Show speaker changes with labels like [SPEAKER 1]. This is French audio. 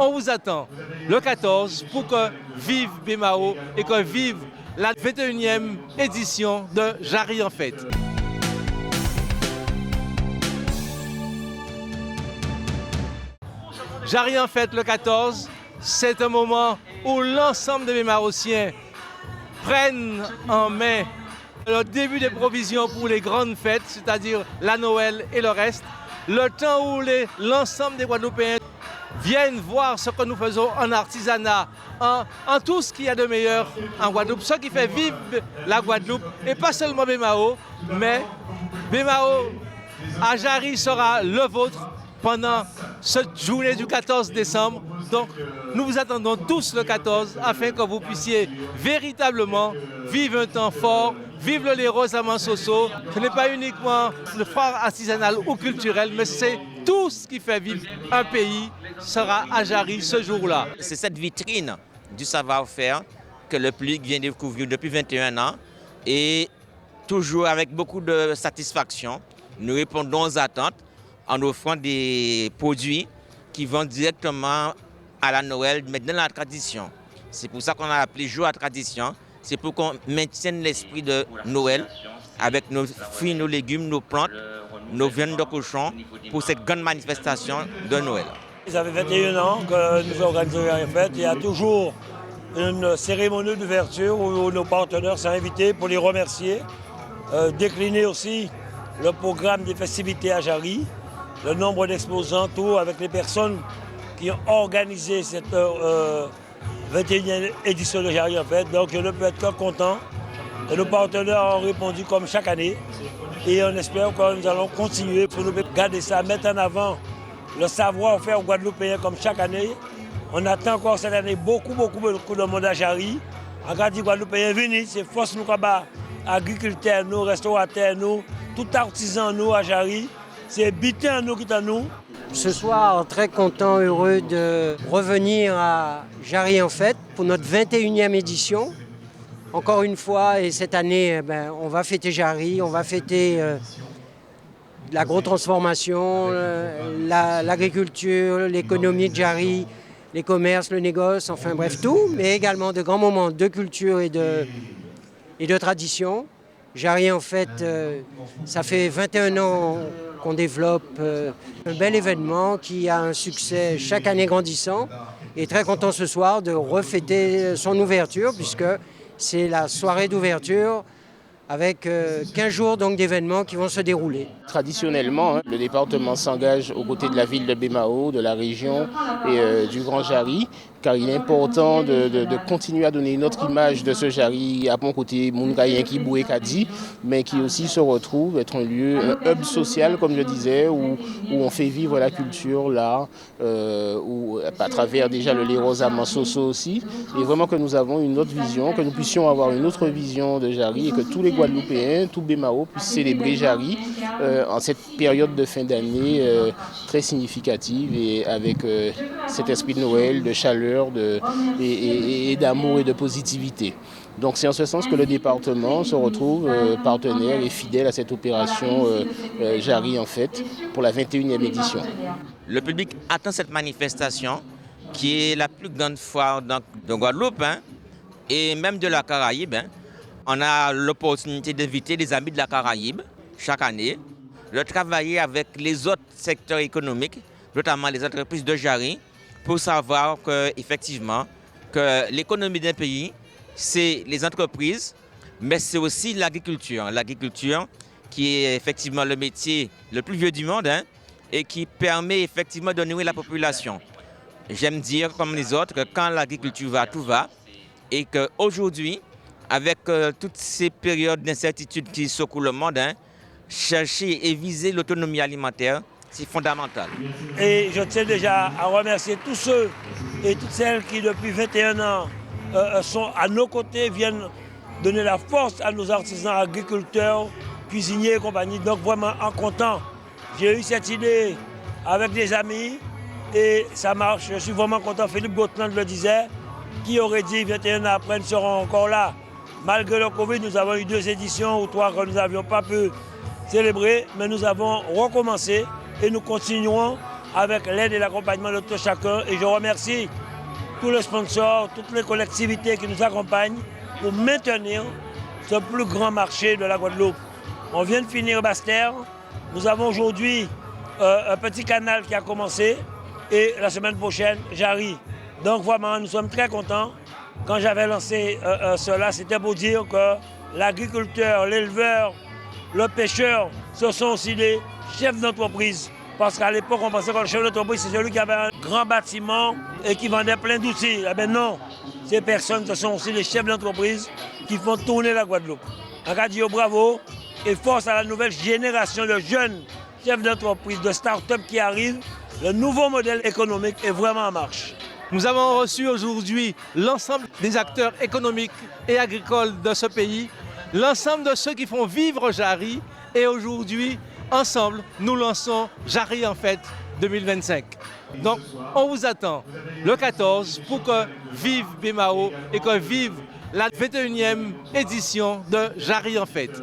[SPEAKER 1] On vous attend le 14 pour que vive BMAO et que vive la 21e édition de Jarry en Fête. Jarry en Fête le 14, c'est un moment où l'ensemble des BMAOciens prennent en main le début des provisions pour les grandes fêtes, c'est-à-dire la Noël et le reste. Le temps où l'ensemble des Guadeloupéens viennent voir ce que nous faisons en artisanat, en tout ce qu'il y a de meilleur en Guadeloupe, ce qui fait vivre la Guadeloupe, et pas seulement BMAO, mais BMAO à Jarry sera le vôtre pendant cette journée du 14 décembre. Donc nous vous attendons tous le 14 afin que vous puissiez véritablement vivre un temps fort, vivre le Léros à Mansoso. Ce n'est pas uniquement le foire artisanal ou culturel, mais c'est tout ce qui fait vivre un pays sera à Jarry ce jour-là.
[SPEAKER 2] C'est cette vitrine du savoir-faire que le public vient découvrir depuis 21 ans et toujours avec beaucoup de satisfaction. Nous répondons aux attentes en offrant des produits qui vont directement à la Noël, mais dans la tradition. C'est pour ça qu'on a appelé jour à tradition. C'est pour qu'on maintienne l'esprit de Noël avec nos fruits, nos légumes, nos plantes, nos viandes de cochon pour cette grande manifestation de Noël.
[SPEAKER 3] Ça fait 21 ans que nous organisons Jarry en Fête. Il y a toujours une cérémonie d'ouverture où nos partenaires sont invités pour les remercier. Décliner aussi le programme des festivités à Jarry, le nombre d'exposants, tout avec les personnes qui ont organisé cette 21e édition de Jarry en Fête. Donc je ne peux être que content. Et nos partenaires ont répondu comme chaque année. Et on espère que nous allons continuer pour nous garder ça, mettre en avant le savoir-faire guadeloupéen comme chaque année. On attend encore cette année beaucoup de monde à Jarry. En cas de Guadeloupéens, venez, c'est force nous combat. Agriculteurs, nous, restaurateurs, nous, tout artisan, nous à Jarry. C'est bitin nous qui est à nous.
[SPEAKER 4] Ce soir, très content, heureux de revenir à Jarry en Fête pour notre 21e édition. Encore une fois, et cette année, on va fêter Jarry, on va fêter l'agro-transformation, l'agriculture, l'économie de Jarry, les commerces, le négoce, enfin bref tout, mais également de grands moments de culture et de tradition. Jarry en Fête, ça fait 21 ans qu'on développe un bel événement qui a un succès chaque année grandissant. Et très content ce soir de refêter son ouverture puisque c'est la soirée d'ouverture avec 15 jours d'événements qui vont se dérouler.
[SPEAKER 5] Traditionnellement, le département s'engage aux côtés de la ville de BMAO, de la région et du Grand Jarry, car il est important de continuer à donner une autre image de ce Jarry à mon côté Moungayen qui Boué Kadi, mais qui aussi se retrouve être un lieu, un hub social, comme je disais, où on fait vivre la culture, l'art, à travers déjà le Léros à Mansoso aussi, et vraiment que nous avons une autre vision, que nous puissions avoir une autre vision de Jarry et que tous les Guadeloupéens, tout BMAO puissent célébrer Jarry en cette période de fin d'année très significative et avec cet esprit de Noël, de chaleur et d'amour et de positivité. Donc c'est en ce sens que le département se retrouve partenaire et fidèle à cette opération Jarry en Fête pour la 21e édition.
[SPEAKER 2] Le public attend cette manifestation qui est la plus grande foire de Guadeloupe et même de la Caraïbe. On a l'opportunité d'inviter des amis de la Caraïbe chaque année, de travailler avec les autres secteurs économiques, notamment les entreprises de Jarry, pour savoir qu'effectivement, que l'économie d'un pays, c'est les entreprises, mais c'est aussi l'agriculture. L'agriculture qui est effectivement le métier le plus vieux du monde et qui permet effectivement de nourrir la population. J'aime dire, comme les autres, que quand l'agriculture va, tout va, et qu'aujourd'hui, avec toutes ces périodes d'incertitude qui secouent le monde, chercher et viser l'autonomie alimentaire, c'est fondamental.
[SPEAKER 3] Et je tiens déjà à remercier tous ceux et toutes celles qui, depuis 21 ans, sont à nos côtés, viennent donner la force à nos artisans, agriculteurs, cuisiniers et compagnie. Donc vraiment en content. J'ai eu cette idée avec des amis et ça marche. Je suis vraiment content. Philippe Gautland le disait, qui aurait dit 21 ans après, nous serons encore là. Malgré le Covid, nous avons eu 2 éditions ou 3 que nous n'avions pas pu célébrer, mais nous avons recommencé et nous continuerons avec l'aide et l'accompagnement de tout chacun. Et je remercie tous les sponsors, toutes les collectivités qui nous accompagnent pour maintenir ce plus grand marché de la Guadeloupe. On vient de finir Basse-Terre. Nous avons aujourd'hui un petit canal qui a commencé et la semaine prochaine, Jarry. Donc vraiment, nous sommes très contents. Quand j'avais lancé cela, c'était pour dire que l'agriculteur, l'éleveur, le pêcheur, ce sont aussi des chefs d'entreprise. Parce qu'à l'époque, on pensait que le chef d'entreprise, c'est celui qui avait un grand bâtiment et qui vendait plein d'outils. Eh bien non, ces personnes, ce sont aussi les chefs d'entreprise qui font tourner la Guadeloupe. On a dit bravo et force à la nouvelle génération de jeunes chefs d'entreprise, de start-up qui arrivent. Le nouveau modèle économique est vraiment en marche.
[SPEAKER 1] Nous avons reçu aujourd'hui l'ensemble des acteurs économiques et agricoles de ce pays, l'ensemble de ceux qui font vivre Jarry. Et aujourd'hui, ensemble, nous lançons Jarry en fête 2025. Donc, on vous attend le 14 pour que vive Bemao et que vive la 21e édition de Jarry en fête.